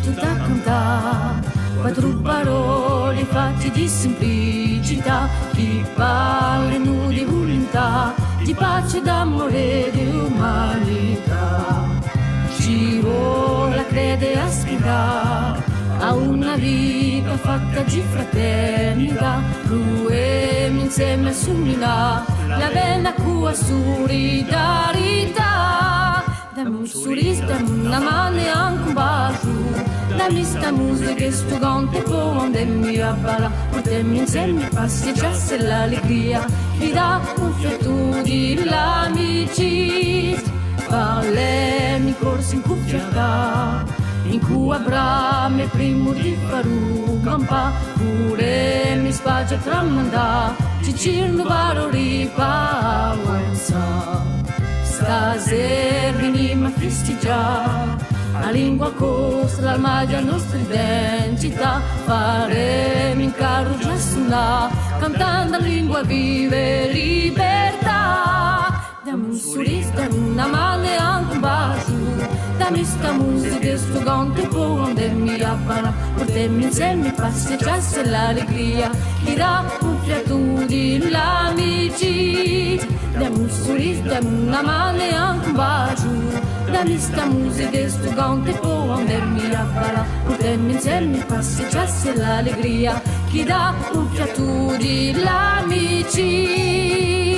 tutta a cantare, quattro parole fatte di semplicità, chi parla nu di volontà, di pace, d'amore e di umanità. Ci vuole credere a spiegare a una vita fatta di fraternità, ruemi insieme assumila la bella cua solidarietà. Dammi un sorriso, dammi una mano e anche un bacio, dammi sta musica che sto cante può andarmi a ballare, portarmi insieme passeggiarsi l'allegria, mi dà un fiato di l'amicizia, parlermi corsi in cuffia in cui avrà primo di faru campa, pure mi spaggia tramanda, ci cirno valori pawanza. Stasera veniamo a festeggiare, la lingua costa, la magia nostra identità, faremo in carro già sulla, cantando la lingua vive libertà. Dammi un sorriso, dammi una mano e anche un bacio, dammi sta musica, sto canto può andarmi a ballare, portarmi insieme passeggiarsi l'allegria, mi dà un fiato di l'amicizia. Dammi un sorriso, dammi una mano e anche un bacio, dammi sta musica, sto canto può andarmi a ballare, portarmi insieme passeggiarsi l'allegria, chi dà un fiato di l'amicizia.